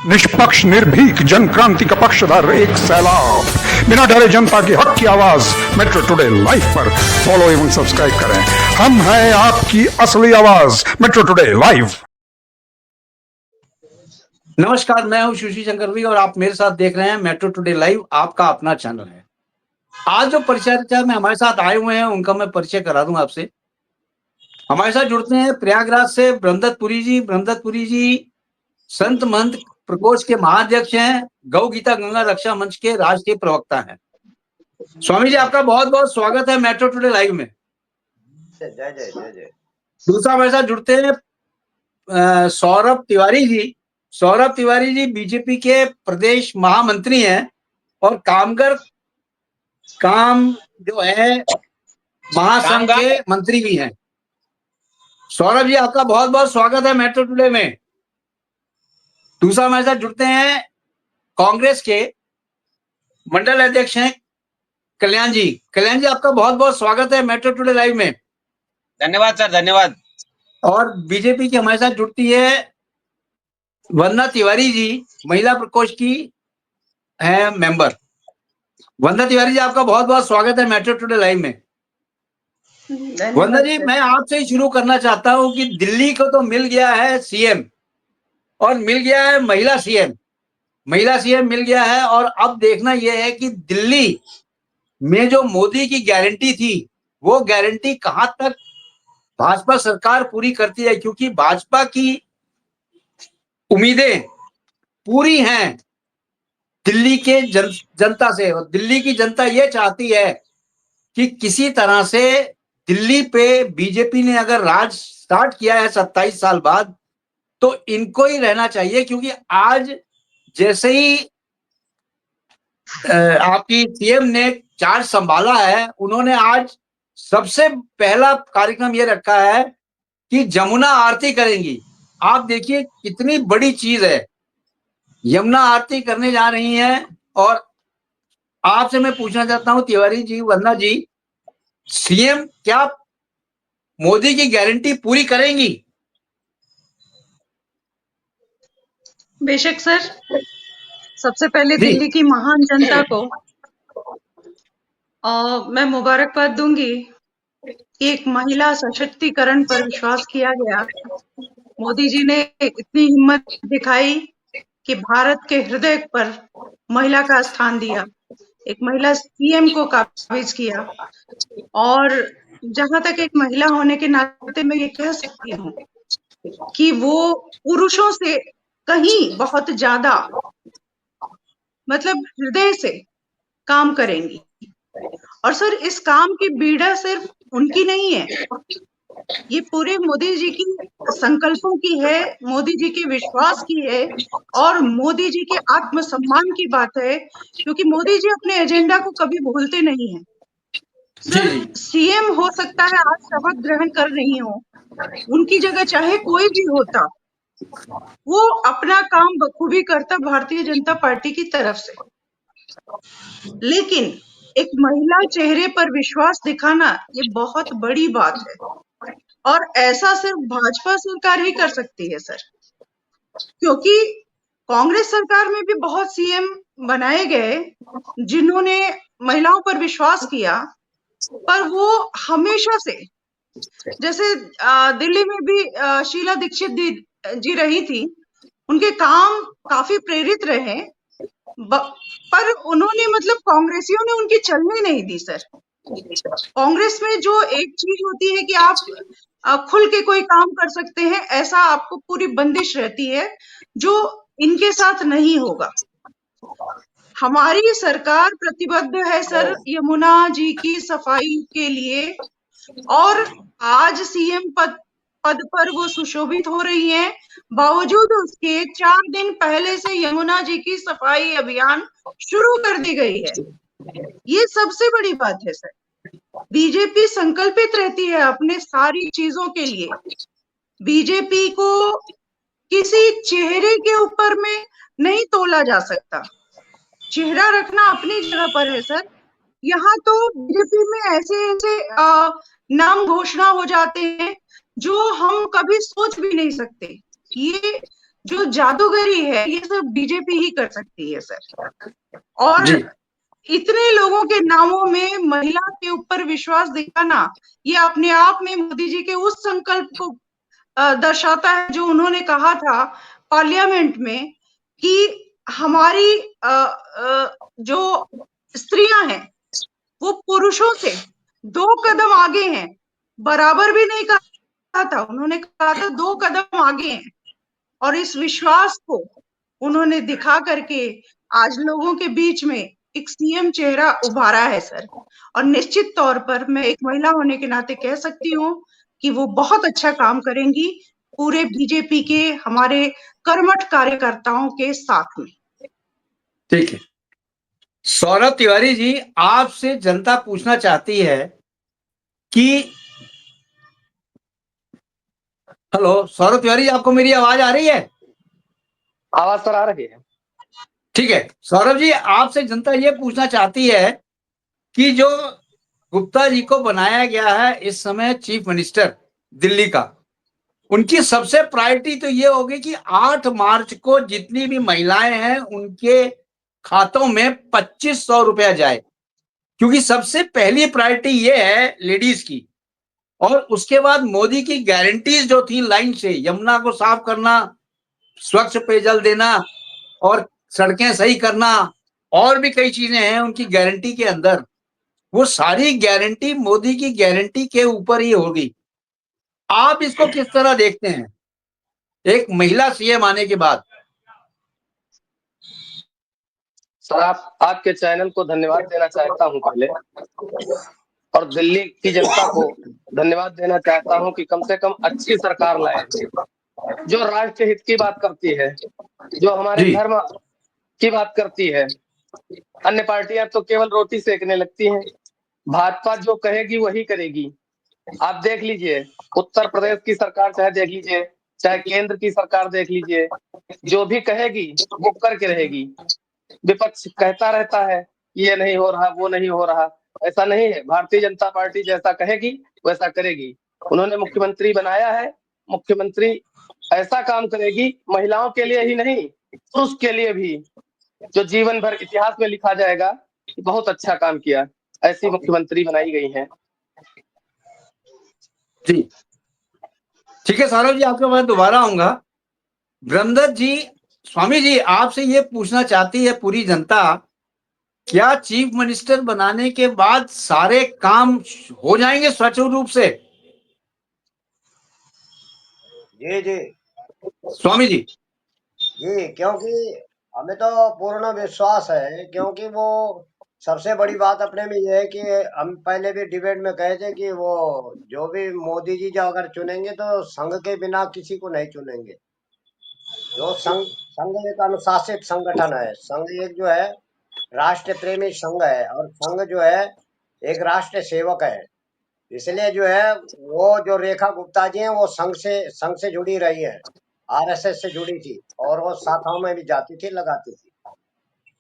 निष्पक्ष निर्भीक जन क्रांति का पक्षधर एक सैलाब, बिना डरे जनता की हक की आवाज मेट्रो टुडे लाइव पर फॉलो एवं सब्सक्राइब करें। हम हैं आपकी असली आवाज, मेट्रो टुडे लाइव। नमस्कार, मैं हूं सुशी शंकरवी और आप मेरे साथ देख रहे हैं मेट्रो टुडे लाइव, आपका अपना चैनल है। आज जो परिचर्चा में हमारे साथ आए हुए हैं उनका मैं परिचय करा दूं आपसे। हमारे साथ जुड़ते हैं प्रयागराज से ब्रह्मदत्तपुरी जी। ब्रह्मदत्तपुरी जी संत महंत प्रकोष्ठ के महाअध्यक्ष हैं, गौ गीता गंगा रक्षा मंच के राष्ट्रीय प्रवक्ता हैं। स्वामी जी, आपका बहुत बहुत स्वागत है मेट्रो टुडे लाइव में। जय जय जय जय। दूसरा हमारे साथ जुड़ते हैं सौरभ तिवारी जी। सौरभ तिवारी जी बीजेपी के प्रदेश महामंत्री हैं और काम जो है महासंघ के मंत्री भी हैं। सौरभ जी, आपका बहुत बहुत स्वागत है मेट्रो टुडे में। दूसरा हमारे साथ जुड़ते हैं कांग्रेस के मंडल अध्यक्ष हैं कल्याण जी। कल्याण जी, आपका बहुत बहुत स्वागत है मेट्रो टुडे लाइव में। धन्यवाद सर, धन्यवाद। और बीजेपी की हमारे साथ जुड़ती है वंदना तिवारी जी, महिला प्रकोष्ठ की है मेंबर। वंदना तिवारी जी, आपका बहुत बहुत स्वागत है मेट्रो टुडे लाइव में। वंदना जी, मैं आपसे ही शुरू करना चाहता हूं कि दिल्ली को तो मिल गया है सीएम और मिल गया है महिला सीएम मिल गया है, और अब देखना यह है कि दिल्ली में जो मोदी की गारंटी थी वो गारंटी कहां तक भाजपा सरकार पूरी करती है, क्योंकि भाजपा की उम्मीदें पूरी हैं दिल्ली के जनता से, और दिल्ली की जनता ये चाहती है कि किसी तरह से दिल्ली पे बीजेपी ने अगर राज स्टार्ट किया है 27 साल बाद तो इनको ही रहना चाहिए, क्योंकि आज जैसे ही आपकी सीएम ने चार्ज संभाला है, उन्होंने आज सबसे पहला कार्यक्रम ये रखा है कि यमुना आरती करेंगी। आप देखिए कितनी बड़ी चीज है, यमुना आरती करने जा रही हैं। और आपसे मैं पूछना चाहता हूं तिवारी जी, वंदना जी, सीएम क्या मोदी की गारंटी पूरी करेंगी? बेशक सर। सबसे पहले दिल्ली की महान जनता को मैं मुबारकबाद दूंगी कि एक महिला सशक्तिकरण पर विश्वास किया गया। मोदी जी ने इतनी हिम्मत दिखाई कि भारत के हृदय पर महिला का स्थान दिया, एक महिला सीएम को काबिज किया। और जहां तक एक महिला होने के नाते मैं ये कह सकती हूँ कि वो पुरुषों से कहीं बहुत ज्यादा मतलब हृदय से काम करेंगी। और सर, इस काम की बीड़ा सिर्फ उनकी नहीं है, ये पूरे मोदी जी की संकल्पों की है, मोदी जी के विश्वास की है और मोदी जी के आत्मसम्मान की बात है, क्योंकि मोदी जी अपने एजेंडा को कभी भूलते नहीं हैं। सर, सीएम हो सकता है आज शपथ ग्रहण कर रही हो, उनकी जगह चाहे कोई भी होता, वो अपना काम बखूबी करता भारतीय जनता पार्टी की तरफ से। लेकिन एक महिला चेहरे पर विश्वास दिखाना ये बहुत बड़ी बात है, और ऐसा सिर्फ भाजपा सरकार ही कर सकती है सर, क्योंकि कांग्रेस सरकार में भी बहुत सीएम बनाए गए जिन्होंने महिलाओं पर विश्वास किया, पर वो हमेशा से, जैसे दिल्ली में भी शीला दीक्षित जी रही थी, उनके काम काफी प्रेरित रहे, पर उन्होंने मतलब कांग्रेसियों ने उनकी चलने नहीं दी सर। कांग्रेस में जो एक चीज होती है कि आप खुल के कोई काम कर सकते हैं, ऐसा आपको पूरी बंदिश रहती है, जो इनके साथ नहीं होगा। हमारी सरकार प्रतिबद्ध है सर यमुना जी की सफाई के लिए, और आज सीएम पद पर वो सुशोभित हो रही हैं। बावजूद उसके 4 दिन पहले से यमुना जी की सफाई अभियान शुरू कर दी गई है। ये सबसे बड़ी बात है सर। बीजेपी संकल्पित रहती है अपने सारी चीजों के लिए। बीजेपी को किसी चेहरे के ऊपर में नहीं तोला जा सकता, चेहरा रखना अपनी जगह पर है सर। यहाँ तो बीजेपी में ऐसे नाम घोषणा हो जाते हैं जो हम कभी सोच भी नहीं सकते। ये जो जादूगरी है ये सब बीजेपी ही कर सकती है सर। और जी इतने लोगों के नामों में महिला के ऊपर विश्वास दिखाना ये अपने आप में मोदी जी के उस संकल्प को दर्शाता है जो उन्होंने कहा था पार्लियामेंट में कि हमारी जो स्त्रियां हैं वो पुरुषों से 2 कदम आगे हैं। बराबर भी नहीं कहा था, उन्होंने कहा था 2 कदम आगे हैं। और इस विश्वास को उन्होंने दिखा करके आज लोगों के बीच में एक सीएम चेहरा उभारा है सर। और निश्चित तौर पर मैं एक महिला होने के नाते कह सकती हूँ कि वो बहुत अच्छा काम करेंगी पूरे बीजेपी के हमारे कर्मठ कार्यकर्ताओं के साथ में। ठीक है। सौरभ तिवारी जी, आपसे जनता पूछना चाहती है कि हेलो सौरभ तिवारी जी, आपको मेरी आवाज आ रही है? आवाज सर आ रही है। ठीक है सौरभ जी, आपसे जनता ये पूछना चाहती है कि जो गुप्ता जी को बनाया गया है इस समय चीफ मिनिस्टर दिल्ली का, उनकी सबसे प्रायोरिटी तो ये होगी कि 8 मार्च को जितनी भी महिलाएं हैं उनके खातों में 2500 रुपया जाए, क्योंकि सबसे पहली प्रायोरिटी ये है लेडीज की। और उसके बाद मोदी की गारंटीज जो थी लाइन से, यमुना को साफ करना, स्वच्छ पेयजल देना और सड़कें सही करना, और भी कई चीजें हैं उनकी गारंटी के अंदर, वो सारी गारंटी मोदी की गारंटी के ऊपर ही होगी। आप इसको किस तरह देखते हैं एक महिला सीएम आने के बाद? सर आपके चैनल को धन्यवाद देना चाहता हूं पहले, और दिल्ली की जनता को धन्यवाद देना चाहता हूं कि कम से कम अच्छी सरकार लाए जो राष्ट्र हित की बात करती है, जो हमारे जी धर्म की बात करती है। अन्य पार्टियां तो केवल रोटी सेकने लगती हैं, भाजपा जो कहेगी वही करेगी। आप देख लीजिए, उत्तर प्रदेश की सरकार चाहे देख लीजिए, चाहे केंद्र की सरकार देख लीजिए, जो भी कहेगी वो करके रहेगी। विपक्ष कहता रहता है ये नहीं हो रहा, वो नहीं हो रहा, ऐसा नहीं है। भारतीय जनता पार्टी जैसा कहेगी वैसा करेगी। उन्होंने मुख्यमंत्री बनाया है, मुख्यमंत्री ऐसा काम करेगी महिलाओं के लिए ही नहीं, पुरुष के लिए भी, जो जीवन भर इतिहास में लिखा जाएगा कि बहुत अच्छा काम किया। ऐसी मुख्यमंत्री बनाई गई है। जी ठीक है सौरभ जी, आपके पास दोबारा आऊंगा। ब्रह्मदत्त जी, स्वामी जी, आपसे ये पूछना चाहती है पूरी जनता, क्या चीफ मिनिस्टर बनाने के बाद सारे काम हो जाएंगे स्वच्छ रूप से? जी जी स्वामी जी। जी, क्योंकि हमें तो पूर्ण विश्वास है, क्योंकि वो सबसे बड़ी बात अपने में ये है कि हम पहले भी डिबेट में कहे थे कि वो जो भी मोदी जी जो अगर चुनेंगे तो संघ के बिना किसी को नहीं चुनेंगे। जो संघ संघ एक अनुशासित संगठन है, संघ एक जो है राष्ट्र प्रेमी संघ है, और संघ जो है एक राष्ट्र सेवक है। इसलिए जो है वो जो रेखा गुप्ता जी हैं वो संघ से जुड़ी रही है, आरएसएस से जुड़ी थी, और वो शाखाओं में भी जाती थी, लगाती थी।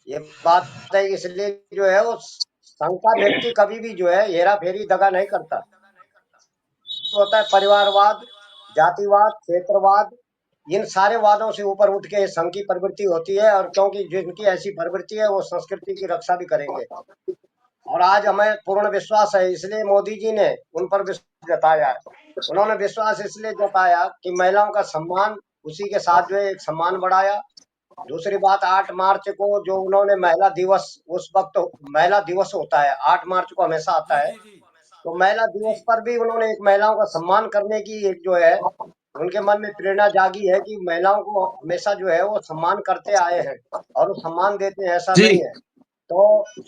ये बात है, इसलिए जो है वो संघ का व्यक्ति कभी भी जो है हेरा फेरी दगा नहीं करता। तो होता है परिवारवाद, जातिवाद, क्षेत्रवाद, इन सारे वादों से ऊपर उठ के संघ की प्रवृत्ति होती है, और क्योंकि जिनकी ऐसी प्रवृत्ति है वो संस्कृति की रक्षा भी करेंगे। और आज हमें पूर्ण विश्वास है, इसलिए मोदी जी ने उन पर विश्वास जताया है। उन्होंने विश्वास इसलिए जताया कि महिलाओं का सम्मान, उसी के साथ जो है एक सम्मान बढ़ाया। दूसरी बात, 8 मार्च को जो उन्होंने महिला दिवस, उस वक्त महिला दिवस होता है, 8 मार्च को हमेशा आता है, तो महिला दिवस पर भी उन्होंने एक महिलाओं का सम्मान करने की एक जो है उनके मन में प्रेरणा जागी है कि महिलाओं को हमेशा जो है वो सम्मान करते आए हैं और वो सम्मान देते हैं, ऐसा जी नहीं है। तो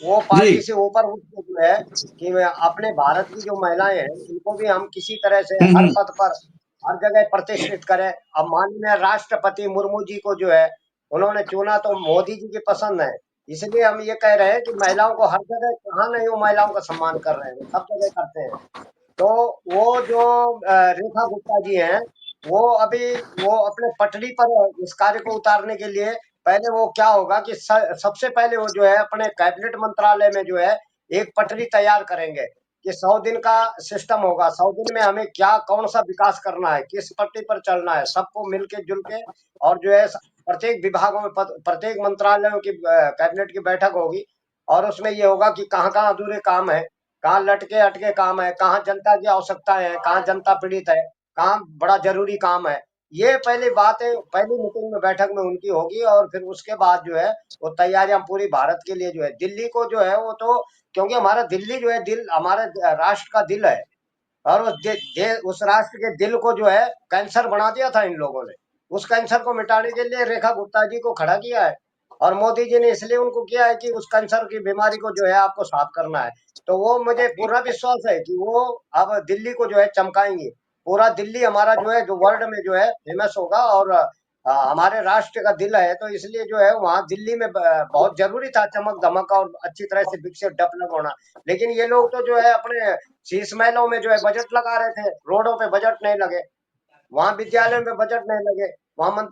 वो जी पार्टी से ऊपर उठ के जो है कि अपने भारत की जो महिलाएं हैं उनको भी हम किसी तरह से हर हम्म। पद पर, हर जगह प्रतिष्ठित करें। अब माननीय राष्ट्रपति मुर्मू जी को जो है उन्होंने चुना तो मोदी जी की पसंद है, इसलिए हम ये कह रहे हैं कि महिलाओं को हर जगह, कहाँ नहीं वो महिलाओं का सम्मान कर रहे हैं, सब जगह करते हैं। तो वो जो रेखा गुप्ता जी हैं, वो अभी वो अपने पटरी पर इस कार्य को उतारने के लिए पहले वो क्या होगा कि सबसे पहले वो जो है अपने कैबिनेट मंत्रालय में जो है एक पटरी तैयार करेंगे कि 100 दिन का सिस्टम होगा, 100 दिन में हमें क्या कौन सा विकास करना है, किस पट्टी पर चलना है, सबको मिलके जुल के, और जो है प्रत्येक विभागों में प्रत्येक मंत्रालयों की कैबिनेट की बैठक होगी, और उसमें ये होगा कि कहाँ-कहाँ अधूरे काम है, कहाँ लटके अटके काम है, कहाँ जनता की आवश्यकताएं है, कहाँ जनता पीड़ित है, कहाँ बड़ा जरूरी काम है। ये पहली बातें पहली मीटिंग में बैठक में उनकी होगी, और फिर उसके बाद जो है वो तैयारियां पूरी भारत के लिए जो है, दिल्ली को जो है वो तो, क्योंकि हमारा दिल्ली जो है दिल हमारे राष्ट्र का दिल है, और उस राष्ट्र के दिल को जो है कैंसर बना दिया था इन लोगों ने। उस कैंसर को मिटाने के लिए रेखा गुप्ता जी को खड़ा किया है, और मोदी जी ने इसलिए उनको किया है कि उस कैंसर की बीमारी को जो है आपको साफ करना है। तो वो मुझे पूरा विश्वास है कि वो अब दिल्ली को जो है चमकाएंगे। पूरा दिल्ली हमारा जो है जो वर्ल्ड में जो है फेमस होगा, और हमारे राष्ट्र का दिल है, तो इसलिए जो है वहाँ दिल्ली में बहुत जरूरी था चमक धमक और अच्छी तरह से विकसित डेवलप होना। लेकिन ये लोग तो जो है अपने शीश महलों में जो है बजट लगा रहे थे, रोडों पे बजट नहीं लगे, वहाँ विद्यालयों में बजट नहीं लगे, वहाँ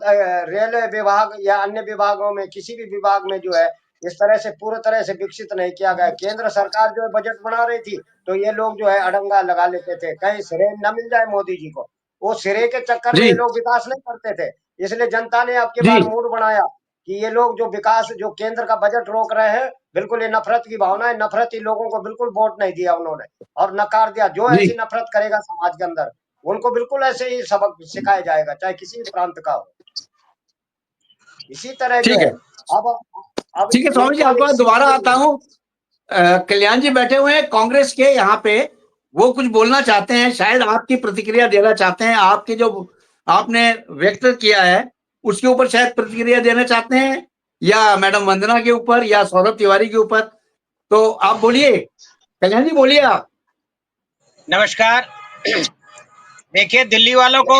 रेलवे विभाग या अन्य विभागों में किसी भी विभाग में जो है इस तरह से पूरी तरह से विकसित नहीं किया गया। केंद्र सरकार जो है बजट बना रही थी, तो ये लोग जो है अड़ंगा लगा लेते थे, कहीं सिरे न मिल जाए मोदी जी को, वो सिरे के चक्कर में जी ये लोग विकास नहीं करते थे। इसलिए जनता ने अब की जी बार मूड बनाया कि ये लोग जो विकास जो केंद्र का बजट रोक रहे हैं, बिल्कुल ये नफरत की भावना है, नफरती लोगों को बिल्कुल वोट नहीं दिया उन्होंने, और नकार दिया। जो जी ऐसी नफरत करेगा समाज के अंदर, उनको बिल्कुल ऐसे ही सबक सिखाया जाएगा, चाहे किसी भी प्रांत का हो। इसी तरह जो ठीक है है। अब ठीक है स्वामी जी, आपके इलेक्ट्रॉनिक पास दोबारा सिग्नलिंग आता हूँ। कल्याण जी बैठे हुए हैं कांग्रेस के यहाँ पे, वो कुछ बोलना चाहते हैं, शायद आपकी प्रतिक्रिया देना चाहते हैं, आपके जो आपने व्यक्त किया है उसके ऊपर शायद प्रतिक्रिया देना चाहते हैं, या मैडम वंदना के ऊपर या सौरभ तिवारी के ऊपर। तो आप बोलिए, कल्याण जी बोलिए आप। नमस्कार। देखिए, दिल्ली वालों को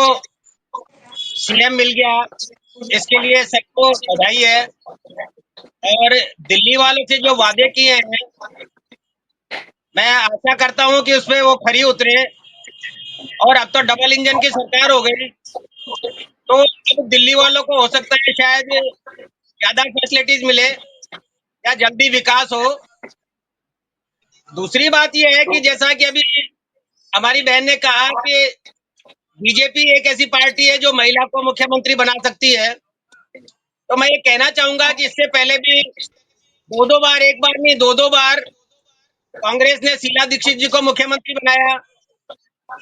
सीएम मिल गया, इसके लिए सबको बधाई है। और दिल्ली वालों से जो वादे किए हैं, मैं आशा करता हूं कि उसमें वो खरी उतरे। और अब तो डबल इंजन की सरकार हो गई, तो अब दिल्ली वालों को हो सकता है शायद ज्यादा फैसिलिटीज मिले या जल्दी विकास हो। दूसरी बात यह है कि जैसा कि अभी हमारी बहन ने कहा कि बीजेपी एक ऐसी पार्टी है जो महिला को मुख्यमंत्री बना सकती है, तो मैं ये कहना चाहूंगा कि इससे पहले भी दो बार, एक बार नहीं दो बार कांग्रेस ने शीला दीक्षित जी को मुख्यमंत्री बनाया,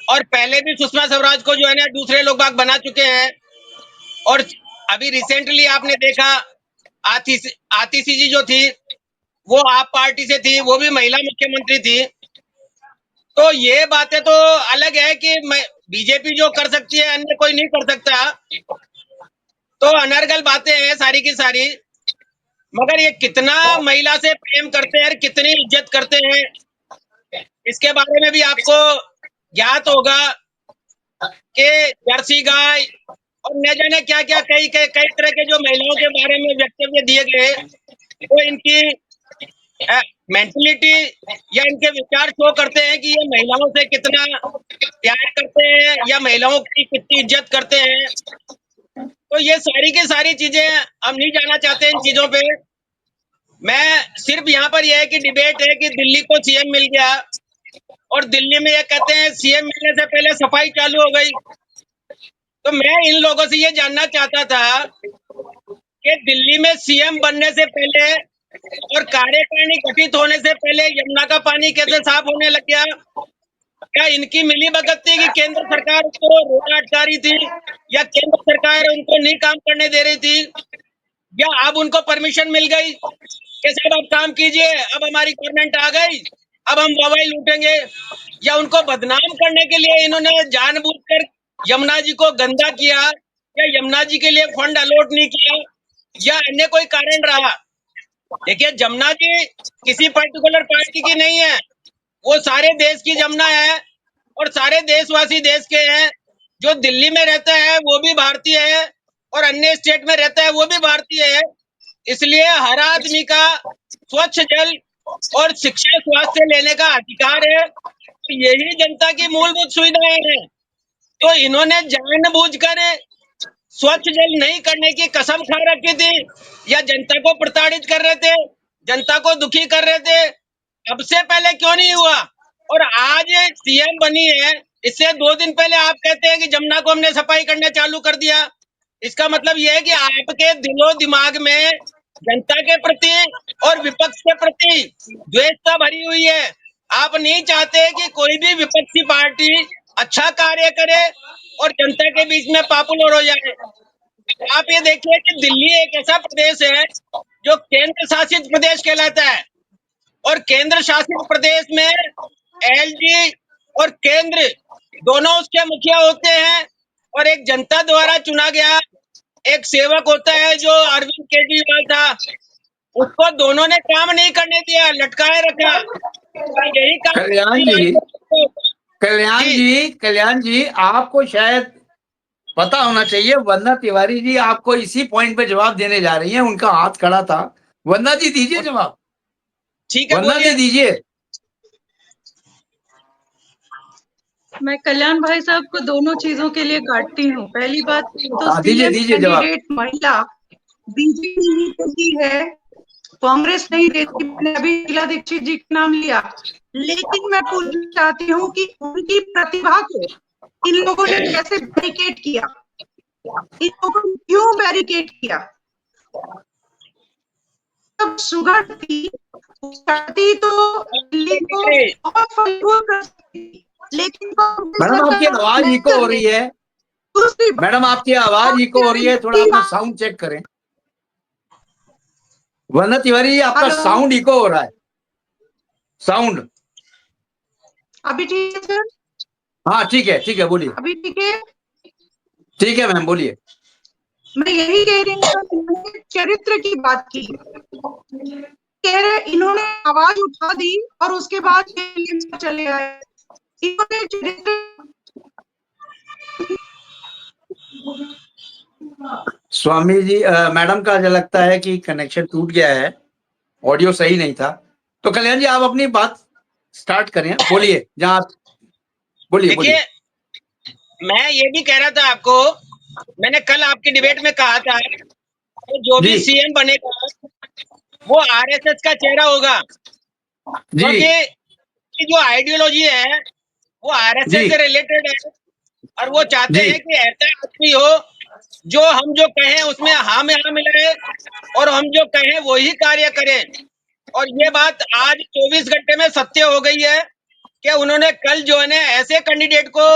और पहले भी सुषमा स्वराज को जो है ना दूसरे लोग बाग बना चुके हैं। और अभी रिसेंटली आपने देखा आतिशी जी जो थी वो आप पार्टी से थी, वो भी महिला मुख्यमंत्री थी। तो ये बातें तो अलग है कि बीजेपी जो कर सकती है अन्य कोई नहीं कर सकता, तो अनर्गल बातें हैं सारी की सारी। मगर ये कितना महिला से प्रेम करते हैं, कितनी इज्जत करते हैं, इसके बारे में भी आपको ज्ञात होगा कि जर्सी गाय और न जाने क्या क्या कई तरह के जो महिलाओं के बारे में वक्तव्य दिए गए, वो इनकी मेंटलिटी या इनके विचार शो करते हैं कि ये महिलाओं से कितना प्यार करते हैं या महिलाओं की कितनी इज्जत करते हैं। तो ये सारी की सारी चीजें हम नहीं जाना चाहते इन चीजों पे। मैं सिर्फ यहाँ पर यह है कि डिबेट है कि दिल्ली को सीएम मिल गया, और दिल्ली में ये कहते हैं सीएम मिलने से पहले सफाई चालू हो गई। तो मैं इन लोगों से ये जानना चाहता था कि दिल्ली में सीएम बनने से पहले और कार्यकारिणी गठित होने से पहले यमुना का पानी कैसे साफ होने लग गया? क्या इनकी मिली भगत थी कि केंद्र सरकार उनको रोका अटका रही थी, या केंद्र सरकार उनको नहीं काम करने दे रही थी, या अब उनको परमिशन मिल गई कि साहब आप काम कीजिए, अब हमारी गवर्नमेंट आ गई, अब हम दवाई लूटेंगे? या उनको बदनाम करने के लिए इन्होंने जानबूझकर यमुना जी को गंदा किया, या यमुना जी के लिए फंड अलॉट नहीं किया, या अन्य कोई कारण रहा? देखिए, जमुना जी किसी पर्टिकुलर पार्टी की नहीं है, वो सारे देश की जमुना है, और सारे देशवासी देश के हैं। जो दिल्ली में रहता है वो भी भारतीय है, और अन्य स्टेट में रहता है वो भी भारतीय है। इसलिए हर आदमी का स्वच्छ जल और शिक्षा स्वास्थ्य लेने का अधिकार है। तो यही जनता की मूलभूत सुविधाएं हैं। तो इन्होंने जानबूझकर स्वच्छ जल नहीं करने की कसम खा रखी थी, या जनता को प्रताड़ित कर रहे थे, जनता को दुखी कर रहे थे? अब से पहले क्यों नहीं हुआ? और आज सीएम बनी है, इससे 2 दिन पहले आप कहते हैं कि जमुना को हमने सफाई करना चालू कर दिया। इसका मतलब यह है कि आपके दिलो दिमाग में जनता के प्रति और विपक्ष के प्रति द्वेषता भरी हुई है। आप नहीं चाहते कि कोई भी विपक्षी पार्टी अच्छा कार्य करे और जनता के बीच में पॉपुलर हो जाए। आप ये देखिए कि दिल्ली एक ऐसा प्रदेश है जो केंद्र शासित प्रदेश कहलाता है, और केंद्र शासित प्रदेश में एलजी और केंद्र दोनों उसके मुखिया होते हैं, और एक जनता द्वारा चुना गया एक सेवक होता है जो अरविंद केजरीवाल था। उसको दोनों ने काम नहीं करने दिया, लटकाए रखा। और यही काम कल्याण जी आपको शायद पता होना चाहिए, वंदना तिवारी जी आपको इसी पॉइंट पे जवाब देने जा रही हैं। उनका हाथ खड़ा था। वंदना जी दीजिए जवाब। ठीक है, वंदना जी दीजिए। मैं कल्याण भाई साहब को दोनों चीजों के लिए काटती हूँ। पहली बात तो दीजिए सीएम दीजिए जवाब। कैंडिडेट महिला बीजेपी ही देती है, कांग्रेस नहीं देती। मैंने अभी शीला दीक्षित जी का नाम लिया, लेकिन मैं पूछना चाहती हूँ कि उनकी प्रतिभा को इन लोगों ने कैसे बैरिकेड किया, इन लोगों ने क्यों बैरिकेड किया? तब सुगढ़ थी तो दिल्ली को बहुत फलफूल कर सकती थी, लेकिन मैडम आपकी आवाज इको हो रही है। मैडम आपकी आवाज इको हो रही है, थोड़ा अपना साउंड चेक करें। वंदना तिवारी जी आपका साउंड इको हो रहा है। साउंड अभी ठीक है सर? हाँ ठीक है, बोलिए। अभी ठीक है? ठीक है मैम, बोलिए। मैं यही कह रही हूँ, चरित्र की बात की कह रहे, इन्होंने आवाज उठा दी और उसके बाद चले आए। इन्होंने चरित्र स्वामी जी मैडम का जो लगता है कि कनेक्शन टूट गया है, ऑडियो सही नहीं था। तो कल्याण जी आप अपनी बात स्टार्ट करें, बोलिए जहाँ बोलिए। देखिए, मैं ये भी कह रहा था आपको, मैंने कल आपकी डिबेट में कहा था तो जो भी सीएम बनेगा वो आरएसएस का चेहरा होगा, क्योंकि जो आइडियोलॉजी है वो आरएसएस से रिलेटेड है, और वो चाहते हैं कि ऐसा आदमी हो जो हम जो कहें उसमें हाँ में हाँ मिलाए और हम जो कहें वही कार्य करें। और ये बात आज 24 घंटे में सत्य हो गई है कि उन्होंने कल जो है ऐसे कैंडिडेट को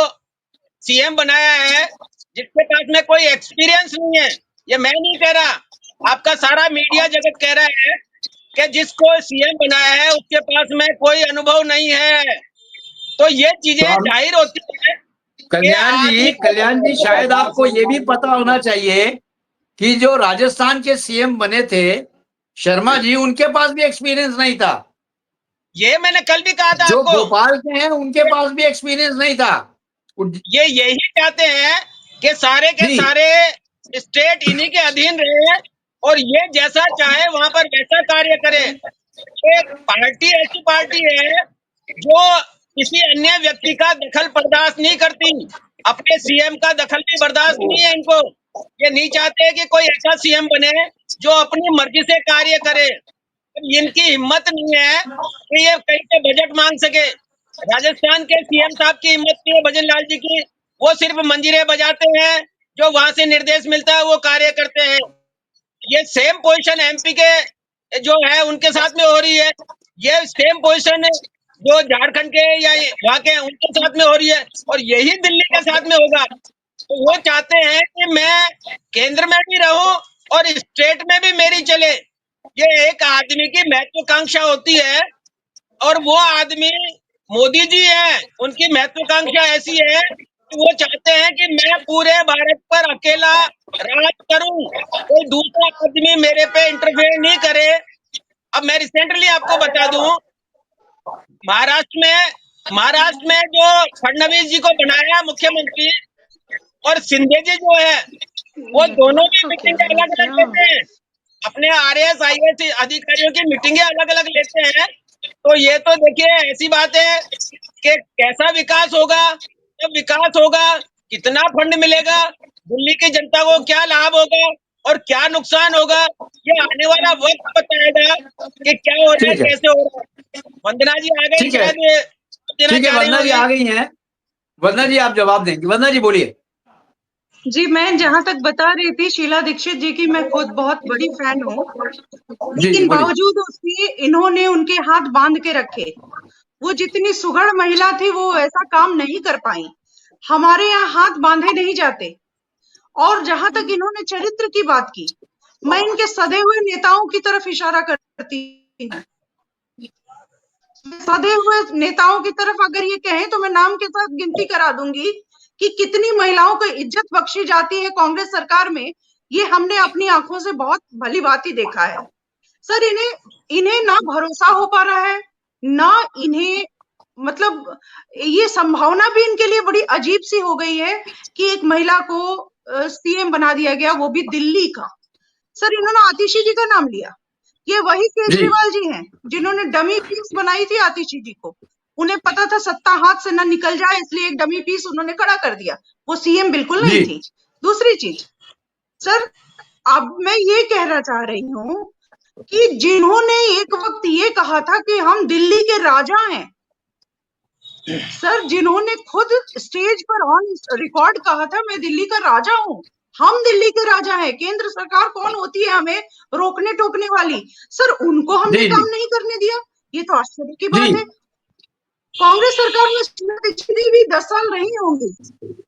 सीएम बनाया है जिसके पास में कोई एक्सपीरियंस नहीं है। ये मैं नहीं कह रहा, आपका सारा मीडिया जगत कह रहा है कि जिसको सीएम बनाया है उसके पास में कोई अनुभव नहीं है। तो ये चीजें जाहिर होती है। कल्याण जी शायद आपको ये भी पता होना चाहिए कि जो राजस्थान के सीएम बने थे शर्मा जी, उनके पास भी एक्सपीरियंस नहीं था। ये मैंने कल भी कहा था जो आपको। भोपाल के हैं उनके पास भी एक्सपीरियंस नहीं था। ये यही चाहते हैं कि सारे के सारे स्टेट इन्हीं के अधीन रहे और ये जैसा चाहे वहां पर वैसा कार्य करे। एक पार्टी ऐसी पार्टी है जो किसी अन्य व्यक्ति का दखल बर्दाश्त नहीं करती, अपने सीएम का दखल भी बर्दाश्त नहीं है इनको। ये नहीं चाहते कि कोई ऐसा सीएम बने जो अपनी मर्जी से कार्य करे। इनकी हिम्मत नहीं है कि ये कहीं से बजट मांग सके। राजस्थान के सीएम साहब की हिम्मत नहीं है, भजन लाल जी की, वो सिर्फ मंजीरे बजाते हैं, जो वहां से निर्देश मिलता है वो कार्य करते हैं। ये सेम पोजीशन एमपी के जो है उनके साथ में हो रही है, ये सेम पोजीशन जो झारखंड के या वहां के उनके साथ में हो रही है, और यही दिल्ली के साथ में होगा। तो वो चाहते हैं कि मैं केंद्र में भी रहूं और स्टेट में भी मेरी चले। ये एक आदमी की महत्वाकांक्षा होती है, और वो आदमी मोदी जी हैं। उनकी महत्वाकांक्षा ऐसी है कि वो चाहते हैं कि मैं पूरे भारत पर अकेला राज करूं, कोई दूसरा आदमी मेरे पे इंटरफेयर नहीं करे। अब मैं रिसेंटली आपको बता दूं, महाराष्ट्र में जो फडणवीस जी को बनाया मुख्यमंत्री, और शिंदे जी जो है वो दोनों की मीटिंग अलग अलग लेते हैं, अपने आरएएस आईएएस अधिकारियों की मीटिंगें अलग अलग लेते हैं। तो ये तो देखिए ऐसी बात है कि कैसा विकास होगा, जब विकास होगा कितना फंड मिलेगा, दिल्ली की जनता को क्या लाभ होगा और क्या नुकसान होगा, ये आने वाला वक्त बताएगा कि क्या हो रहा है, कैसे हो रहा है। वंदना जी आ गई, शायद देना ठीक है, चाह रहे वंदना जी आ होंगे। गई हैं। वंदना जी आप जवाब देंगे। वंदना जी बोलिए। जी, मैं जहाँ तक बता रही थी शीला दीक्षित जी की, मैं खुद बहुत बड़ी फैन हूँ, जी जी लेकिन बोलिए। बावजूद उसके इन्होंने उनके हाथ बांध के रखे। वो जितनी सुघड़ महिला थी वो ऐसा काम नहीं कर पाई। हमारे यहाँ हाथ बांधे नहीं जाते। और जहां तक इन्होंने चरित्र की बात की, मैं इनके सधे हुए नेताओं की तरफ इशारा करती हूँ। सधे हुए नेताओं की तरफ अगर ये कहें तो मैं नाम के साथ गिनती करा दूंगी कि कितनी महिलाओं को इज्जत बख्शी जाती है कांग्रेस सरकार में। ये हमने अपनी आंखों से बहुत भली भांति देखा है। सर इन्हें ना भरोसा हो पा रहा है, ना इन्हें, मतलब ये संभावना भी इनके लिए बड़ी अजीब सी हो गई है कि एक महिला को सीएम बना दिया गया, वो भी दिल्ली का। सर इन्होंने आतिशी जी का नाम लिया। ये वही केजरीवाल जी हैं जिन्होंने डमी पीस बनाई थी आतिशी जी को। उन्हें पता था सत्ता हाथ से ना निकल जाए, इसलिए एक डमी पीस उन्होंने खड़ा कर दिया। वो सीएम बिल्कुल नहीं जी थी। दूसरी चीज, सर अब मैं ये कहना चाह रही हूँ कि जिन्होंने एक वक्त ये कहा था कि हम दिल्ली के राजा हैं, सर जिन्होंने खुद स्टेज पर ऑन रिकॉर्ड कहा था मैं दिल्ली का राजा हूँ, हम दिल्ली के राजा हैं, केंद्र सरकार कौन होती है हमें रोकने टोकने वाली, सर उनको हमने जी काम जी नहीं करने दिया। ये तो आश्चर्य की जी बात है। कांग्रेस सरकार में शीला दीक्षित जी भी 10 साल रही होंगी।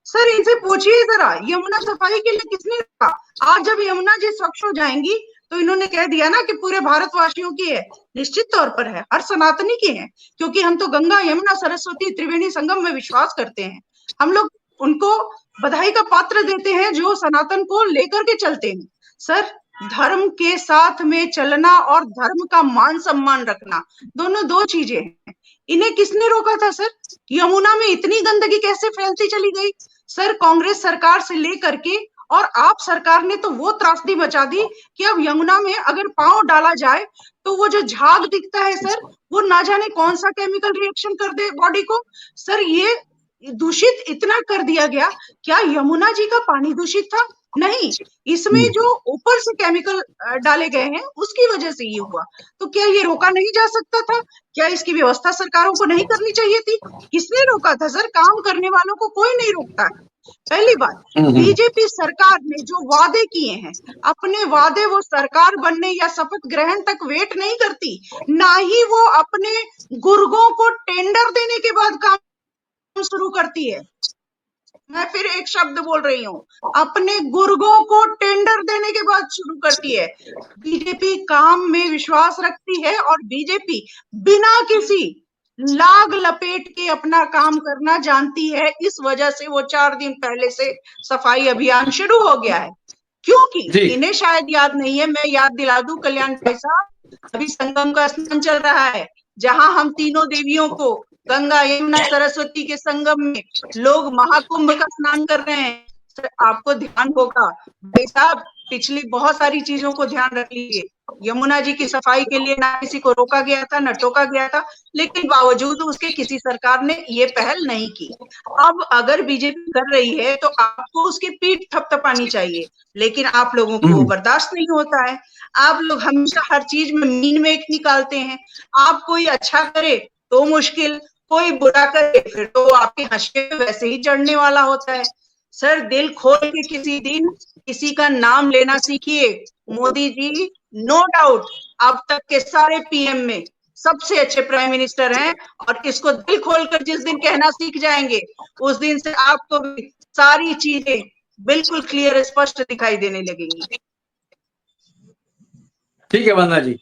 सर इनसे पूछिए जरा, यमुना सफाई के लिए किसने कहा? आज जब यमुना जी स्वच्छ हो जाएंगी तो इन्होंने कह दिया ना कि पूरे भारतवासियों की है। निश्चित तौर पर है, हर सनातनी की है, क्योंकि हम तो गंगा यमुना सरस्वती त्रिवेणी संगम में विश्वास करते हैं। हम लोग उनको बधाई का पात्र देते हैं जो सनातन को लेकर के चलते हैं। सर धर्म के साथ में चलना और धर्म का मान सम्मान रखना दोनों दो चीजें हैं। इन्हें किसने रोका था सर? यमुना में इतनी गंदगी कैसे फैलती चली गई? सर कांग्रेस सरकार से लेकर के और आप सरकार ने तो वो त्रासदी मचा दी कि अब यमुना में अगर पांव डाला जाए तो वो जो झाग दिखता है सर, वो ना जाने कौन सा केमिकल रिएक्शन कर दे बॉडी को। सर ये दूषित इतना कर दिया गया। क्या यमुना जी का पानी दूषित था? नहीं, इसमें जो ऊपर से केमिकल डाले गए हैं उसकी वजह से ये हुआ। तो क्या ये रोका नहीं जा सकता था? क्या इसकी व्यवस्था सरकारों को नहीं करनी चाहिए थी? किसने रोका था सर? काम करने वालों को कोई नहीं रोकता है। पहली बात, बीजेपी सरकार ने जो वादे किए हैं, अपने वादे वो सरकार बनने या शपथ ग्रहण तक वेट नहीं करती, ना ही वो अपने गुर्गों को टेंडर देने के बाद काम शुरू करती है। मैं फिर एक शब्द बोल रही हूँ, अपने गुर्गों को टेंडर देने के बाद शुरू करती है। बीजेपी काम में विश्वास रखती है और बीजेपी बिना किसी लाग लपेट के अपना काम करना जानती है। इस वजह से वो 4 दिन पहले से सफाई अभियान शुरू हो गया है। क्योंकि जी इन्हें शायद याद नहीं है, मैं याद दिला दूं कल्याण भाई साहब, अभी संगम का स्नान चल रहा है, जहां हम तीनों देवियों को गंगा यमुना सरस्वती के संगम में लोग महाकुंभ का स्नान कर रहे हैं। सर आपको ध्यान होगा भाई साहब, पिछली बहुत सारी चीजों को ध्यान रख लीजिए। यमुना जी की सफाई के लिए ना किसी को रोका गया था, ना टोका गया था, लेकिन बावजूद उसके किसी सरकार ने ये पहल नहीं की। अब अगर बीजेपी कर रही है तो आपको उसकी पीठ थपथपानी चाहिए, लेकिन आप लोगों को वो बर्दाश्त नहीं होता है। आप लोग हमेशा हर चीज में मीन मेक निकालते हैं। आप कोई अच्छा करे तो मुश्किल, कोई बुरा करे फिर तो आपके हंसके पे वैसे ही चढ़ने वाला होता है। सर दिल खोल के किसी दिन किसी का नाम लेना सीखिए। मोदी जी नो डाउट अब तक के सारे पीएम में सबसे अच्छे प्राइम मिनिस्टर हैं, और इसको दिल खोलकर जिस दिन कहना सीख जाएंगे उस दिन से आपको भी सारी चीजें बिल्कुल क्लियर स्पष्ट दिखाई देने लगेंगी। ठीक है वंदना जी।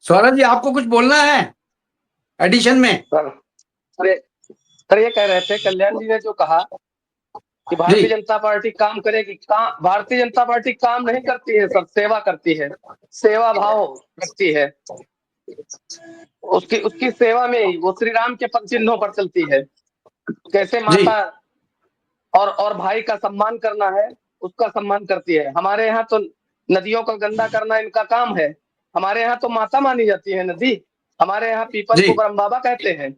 सौरभ जी आपको कुछ बोलना है एडिशन में? सर ये कह रहे थे कल्याण जी ने जो कहा कि भारतीय जनता पार्टी काम करेगी, भारतीय जनता पार्टी काम नहीं करती है सर, सेवा करती है, सेवा भाव रखती है। उसकी सेवा में ही वो श्री राम के पद चिन्हों पर चलती है। कैसे माता और भाई का सम्मान करना है उसका सम्मान करती है। हमारे यहाँ तो नदियों का गंदा करना इनका काम है। हमारे यहाँ तो माता मानी जाती है नदी। हमारे यहाँ पीपल को ब्रह्म बाबा कहते हैं।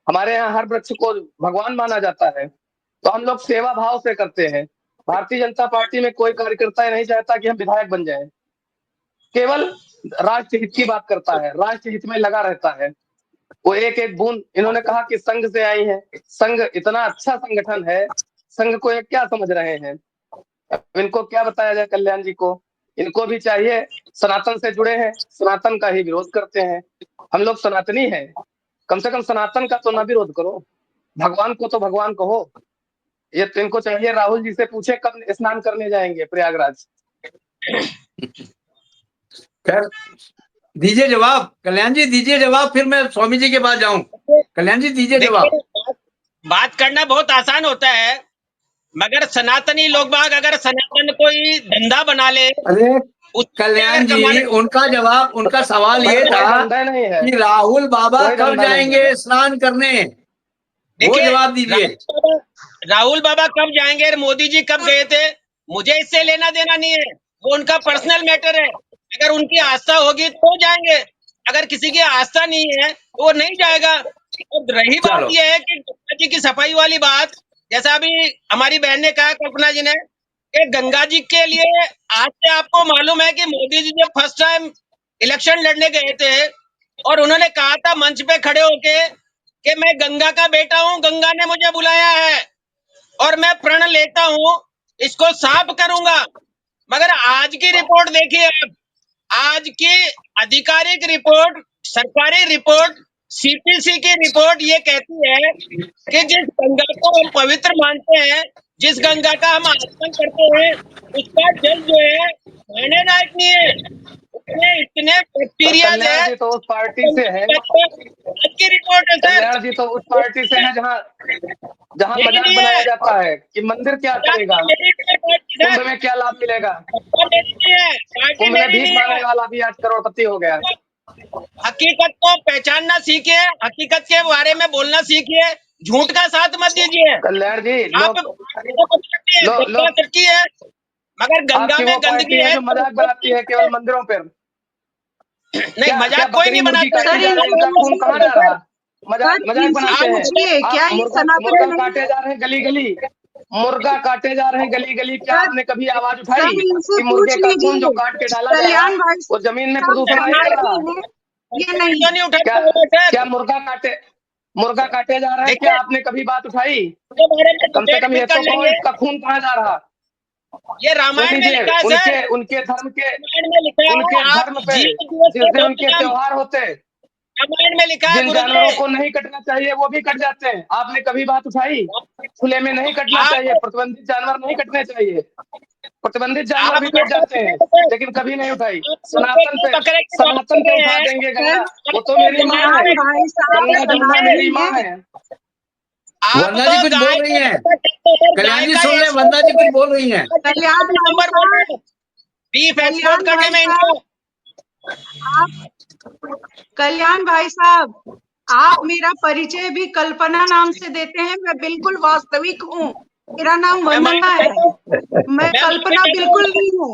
हमारे यहाँ हर वृक्ष को भगवान माना जाता है। तो हम लोग सेवा भाव से करते हैं। भारतीय जनता पार्टी में कोई कार्यकर्ता नहीं चाहता कि हम विधायक बन जाएं। केवल राष्ट्र हित की बात करता है, राष्ट्र हित में लगा रहता है। वो एक एक बूंद, इन्होंने कहा कि संघ से आई है। संघ इतना अच्छा संगठन है, संघ को ये क्या समझ रहे हैं? अब इनको क्या बताया जाए कल्याण जी को? इनको भी चाहिए, सनातन से जुड़े हैं, सनातन का ही विरोध करते हैं। हम लोग सनातनी हैं, कम से कम सनातन का तो ना विरोध करो, भगवान को तो भगवान कहो। ये तो इनको चाहिए राहुल जी से पूछे कब स्नान करने जाएंगे प्रयागराज। खैर, दीजिए जवाब कल्याण जी, दीजिए जवाब, फिर मैं स्वामी जी के पास जाऊं। कल्याण जी दीजिए जवाब। देखिए, बात करना बहुत आसान होता है, मगर सनातनी लोग बाग अगर सनातन कोई धंधा बना ले, अरे उससे कल्याण जी, कमाने उनका जवाब, उनका सवाल ये कोई था धंधा नहीं है, कि राहुल बाबा कोई कब धंधा नहीं जाएंगे है। स्नान करने, वो देखिए, जवाब दीजिए। राहुल बाबा कब जाएंगे और मोदी जी कब गए थे, मुझे इससे लेना देना नहीं है, वो उनका पर्सनल मैटर है। अगर उनकी आस्था होगी तो जाएंगे, अगर किसी की आस्था नहीं है तो वो नहीं जाएगा। और रही बात चलो, यह है कि गंगा जी की सफाई वाली बात, जैसा अभी हमारी बहन ने कहा, कल्पना जी ने, कि गंगा जी के लिए आज से आपको मालूम है कि मोदी जी जब फर्स्ट टाइम इलेक्शन लड़ने गए थे और उन्होंने कहा था मंच पे खड़े होके कि मैं गंगा का बेटा हूं, गंगा ने मुझे बुलाया है और मैं प्रण लेता हूं, इसको साफ करूंगा। मगर आज की रिपोर्ट देखिए आप, आज की आधिकारिक रिपोर्ट, सरकारी रिपोर्ट, सीपीसी की रिपोर्ट ये कहती है कि जिस गंगा को हम पवित्र मानते हैं, जिस गंगा का हम आचरण करते हैं, उसका जल जो है खाने लायक नहीं है, उसमें इतने सर बैक्टीरिया कल्याण है। जी तो उस पार्टी से है, आज की रिपोर्ट है सर। कल्याण जी तो उस पार्टी से है जहां जहां मेरी मजाक नहीं बनाया है, जाता है कि मंदिर क्या करेगा, मेरी नहीं है कुंभ सर, में क्या लाभ मिलेगा। मेरी नहीं है, पार्टी कुंभ में मेरी भीख नहीं मांगने है। वाला भी आज करोड़पति हो गया। हकीकत को पहचानना सीखिए, हकीकत के बारे में बोलना सीखिए, झूठ का साथ मत दीजिए। कल्याण जी, आप गंगा लोग सबकी है, मगर गंगा आपकी में वो गंदगी पार्टी है है जो तो मजाक बनाती है केवल मंदिरों पर। नहीं, क्या क्या मजाक कोई बकरी नहीं मुर्गी बनाता काटी सर जा रही है, इनका खून कहाँ जा रहा? मजाक सर मजाक इनसे बनाते हैं। पूछिए आप क्या ये मुर्गा सनातन मुर्गा नहीं काटे है? जा रहे हैं गली गली, मुर्गा काटे जा रहे हैं गली गली। क्या सर आपने कभी आवाज उठाई सर इनसे कि पूछ मुर्गे का खून जो लीजिए काट के डाला जा रहा कल्याण भाई वो जमीन में साहब प्रदूषण नहीं कर रहा? सनातनी है या नहीं? तो नहीं क्या उठाता सर, क्या मुर्गा काटे जा रहे हैं? क्या देखिए आपने कभी बात उठाई? इसके बारे में कम से डिबेट कम भी ये कर तो कहो लेंगे। इसका खून कहाँ जा रहा? ये सुन रामायण में लीजिए, लिखा है सर, उनके उनके धर्म के रामायण में लिखा उनके है, आप धर्म पे जीव दिवस जिस का दिन व्रत उनके नाम, त्योहार होते, रामायण में लिखा है जिन गुरु जी। जानवरों को नहीं कटना चाहिए वो भी कट जाते हैं। आपने कभी बात उठाई? खुले में नहीं कटना आप चाहिए, प्रतिबंधित जानवर नहीं कटने चाहिए, प्रतिबंधित जानवर आप भी कट मुर्गा जाते हैं, पकड़े थे, लेकिन कभी नहीं उठाई। आप मुर्गे को पकड़े की बात सनातन कर पे रहे उठा हैं। देंगे सर गंगा, वो तो आपको मेरी माँ गंगा है, कल्याण भाई साहब गंगा जमुना सनातनी मेरी माँ है। है। आप वंदना तो जी कुछ बोल गाय रही का हैं, बेटा कहते हैं, कल्याण गाय जी का सुन ले, वंदना जी एक्सपोर्ट कुछ बोल रही हैं। कल्याण भाई नंबर बोल साहब, रहे हैं, बीफ एक्सपोर्ट कल्याण करके भाई मैं इनको, साहब, आप कल्याण भाई साहब, आप मेरा परिचय भी कल्पना नाम से देते हैं। मैं बिल्कुल वास्तविक हूँ, मेरा नाम मैं वंदना माफी है, चाहता हूँ, मैं मैं माफी कल्पना चाहता बिल्कुल हूँ, नहीं हूँ।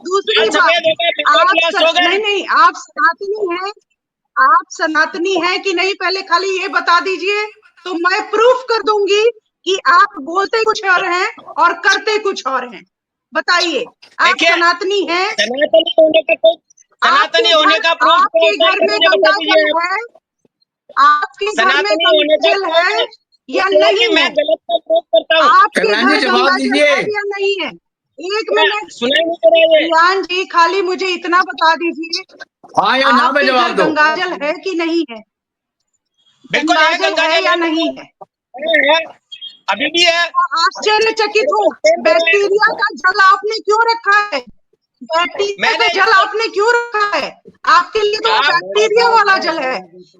दूसरी आज बात, सफेद हो गए, मिडिल क्लास हो गए। नहीं नहीं, आप सनातनी हैं, आप सनातनी हैं कि नहीं पहले खाली ये बता दीजिए, तो मैं प्रूफ कर दूंगी कि आप बोलते कुछ और हैं और करते कुछ और हैं। बताइए, आप देखिए, सनातनी हैं? सनातनी होने का कोई, सनातनी होने का प्रूफ क्या आपके होता है, घर में मुझे बता गंगा दीजिए जल आप। है? आपके घर में सनातनी होने गंगा का जल प्रूफ है या ये है कि नहीं मैं है? गलत का प्रूफ करता हूँ। आपके कल्याण जी घर जवाब गंगा जल दीजिए। है या नहीं है? एक क्या मिनट, सुनाई नहीं दे रहा है? कल्याण जी खाली मुझे इतना बता दीजिए, हाँ या ना में आपके घर जवाब दो। गंगा जल है कि नहीं है? बिल्कुल है, गंगाजल गंगा है जल या है, नहीं है? है, अभी भी है। आश्चर्यचकित हूँ, बैक्टीरिया का जल आपने क्यों रखा है? बैक्टीरिया का मैंने जल आपने क्यों रखा है? आपके लिए तो वो आप बैक्टीरिया वाला जल है,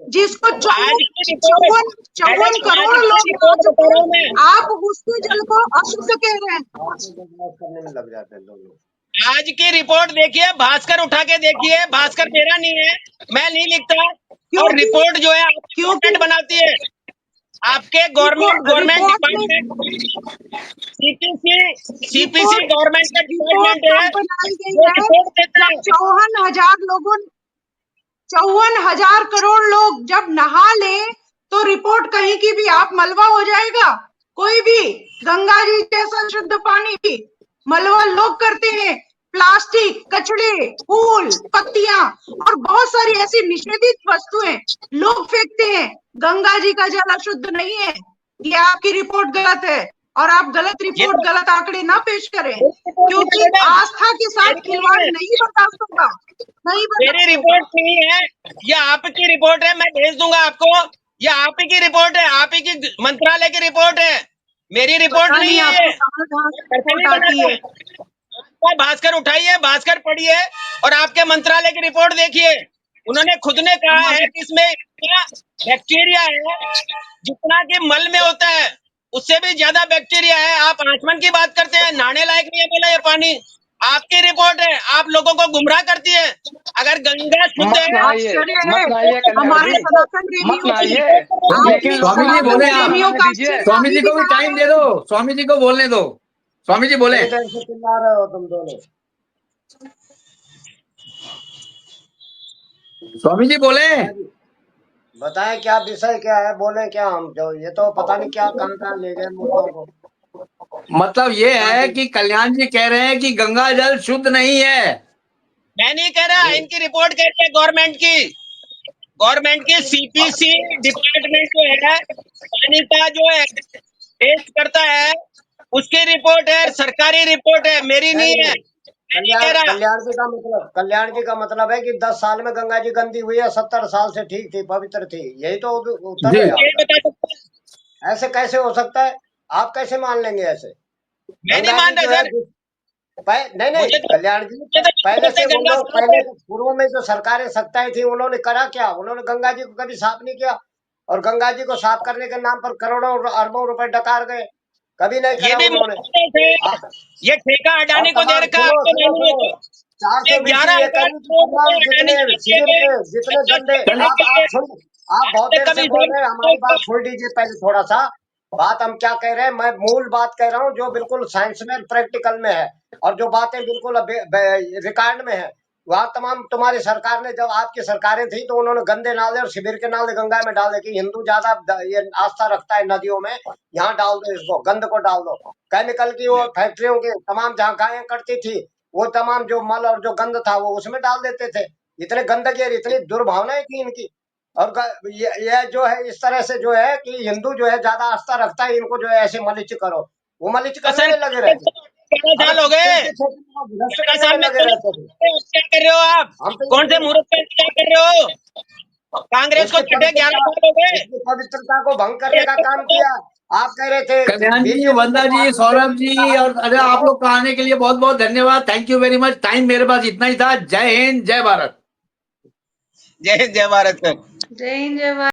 जिसको आज की रिपोर्ट, चौवन चौवन मैडम आज करोड़ की लोग नहा रिपोर्ट बता चुके रहा हैं, हूँ मैं। आप उसके जल को अशुद्ध कह रहे हैं। करने में लग जाते हैं लोग। आज की रिपोर्ट देखिए, भास्कर उठा के देखिए, भास्कर मेरा नहीं है, मैं नहीं लिखता। और क्योंकि रिपोर्ट जो है आपकी क्योंकि गवर्नमेंट बनाती है, आपके गवर्नमेंट रिपोर्ट में डिपार्टमेंट, सीपीसी रिपोर्ट गवर्नमेंट का रिपोर्ट डिपार्टमेंट है तब बनाई गई जो है रिपोर्ट देता जब है। 54,000 करोड़ लोग जब नहा ले तो रिपोर्ट कहीं की भी आप मलबा हो जाएगा। कोई भी गंगा जी जैसा शुद्ध पानी भी मलबा लोग करते हैं, प्लास्टिक, कचड़े, फूल, पत्तियां और बहुत सारी ऐसी निषेधित वस्तुएं लोग फेंकते हैं। गंगा जी का जल अशुद्ध नहीं है। ये आपकी रिपोर्ट गलत है और आप गलत रिपोर्ट, गलत आंकड़े ना पेश करें, क्योंकि आस्था के साथ खिलवाड़ नहीं बर्दाश्त होगा, नहीं मेरी बर्दाश्त होगा। रिपोर्ट नहीं है, ये आपकी रिपोर्ट है, मैं भेज दूंगा आपको। ये आप ही की रिपोर्ट है, आप ही की मंत्रालय की रिपोर्ट है, मेरी रिपोर्ट पता नहीं है आपको ये। कहाँ करके नहीं रिपोर्ट आती बनाता। है। आपका भास्कर उठाइए, भास्कर पढ़िए और आपके मंत्रालय की रिपोर्ट देखिए। उन्होंने खुद ने कहा है कि इसमें इतना बैक्टीरिया है जितना कि मल में होता है उससे भी ज्यादा बैक्टीरिया है। आप आचमन की बात करते हैं, नहाने लायक नहीं है बोला ये पानी। आपकी रिपोर्ट है, आप लोगों को गुमराह करती है। अगर गंगा शुद्ध मत है, नहाइए, मत नहाइए कल्याण हमारे जी, सनातन मत प्रेमियों की, नहाइए। लेकिन आपने लोगों स्वामी जी को बोले नहाने आप। प्रेमियों का दीजिए। आश्चर्य स्वामी जी अभी को भी कहा टाइम है। दे दो, स्वामी जी को बोलने दो, स्वामी जी बोले। कितनी देर से चिल्ला रहे हो तुम दोनों? स्वामी जी बोले। हाँ जी, बताएं क्या विषय क्या है, बोले क्या हम जो ये तो पता नहीं क्या कहाँ कहाँ ले गए मुद्दों को। मतलब ये हाँ है जी कि कल्याण जी कह रहे हैं कि गंगा जल शुद्ध नहीं है। मैं नहीं कह रहा, जी इनकी रिपोर्ट कह रही है गवर्नमेंट की सीपीसी डिपार्टमेंट जो है पानी का जो है टेस्ट करता है, उसकी रिपोर्ट है, सरकारी रिपोर्ट है, मेरी नहीं नहीं है। नहीं, मैं नहीं कह रहा। कल्याण जी का मतलब है कि 10 साल में गंगा जी गंदी हुई है, 70 साल से ठीक थी, पवित्र थी, यही तो उत्तर जी है ये आपका। बता सकते हैं? ऐसे कैसे हो सकता है? आप कैसे मान लेंगे ऐसे? मैं नहीं गंगा जी मान जो रहा है सर। नहीं नहीं कल्याण जी, मुझे तो पहले लगता से है वो गंगा लोग, साफ पहले है। पूर्व में जो सरकारें सत्ताएं थी उन्होंने करा क्या? उन्होंने गंगा जी को कभी साफ नहीं किया, और गंगा जी को साफ करने के नाम पर करोड़ों और अरबों रुपए डकार गए, कभी नहीं ये करा भी उन्होंने। मुद्दे थे। आ- ये ठेका और अडानी को दे तमाम, रखा है, सुनो आपको सुनो मालूम सुनो, है तो। ये 420 11,000 एकड़ करोड़ तमाम रुपए जितने अडानी को दिए शिविर गए पे जितने गंदे, चलने के लिए। आप बहुत आपने देर से कभी बोल रहे हैं, हमारी बात सब सुन लीजिए पहले थोड़ा सा। बात हम क्या कह रहे हैं, मैं मूल बात कह रहा हूँ जो बिल्कुल साइंस में प्रैक्टिकल में है, और जो बातें बिल्कुल रिकॉर्ड में है। वहाँ तमाम तुम्हारी सरकार ने, जब आपकी सरकारें थी तो उन्होंने गंदे नाले और शिविर के नाले गंगा में डाल दे कि हिंदू ज्यादा ये आस्था रखता है नदियों में, यहाँ डाल दो, इसको गंद को डाल दो। केमिकल की वो फैक्ट्रियों के तमाम जहाँ गायें कटती थी, वो तमाम जो मल और जो गंद था वो उसमें डाल देते थे। इतने गंदगी और इतनी दुर्भावनाएं थी इनकी। और ये जो है इस तरह से जो है कि हिंदू जो है ज्यादा आस्था रखता है, इनको जो है ऐसे मलिच करो, वो मलिच तो करने सर में लगे रहते थे। 11 अरे साल हो गए, भ्रष्ट 11 करने साल में में लगे कौन रहते थे। क्या कर रहे हो आप? हम तो कौन से मुहूर्त का इंतजार कर रहे हो? कांग्रेस को छठे 11 साल हो गए। उसकी पवित्रता को भंग करने का काम किया। आप कह रहे थे कल्याण जी, बीजेपी वंदना जी, सौरभ जी और अरे आप लोग का आने के लिए बहुत बहुत धन्यवाद। Thank you very much. Time मेरे पास इतना ही था। जय हिंद, जय भारत। जय जय भारत सर। जय हिंद, जय भारत।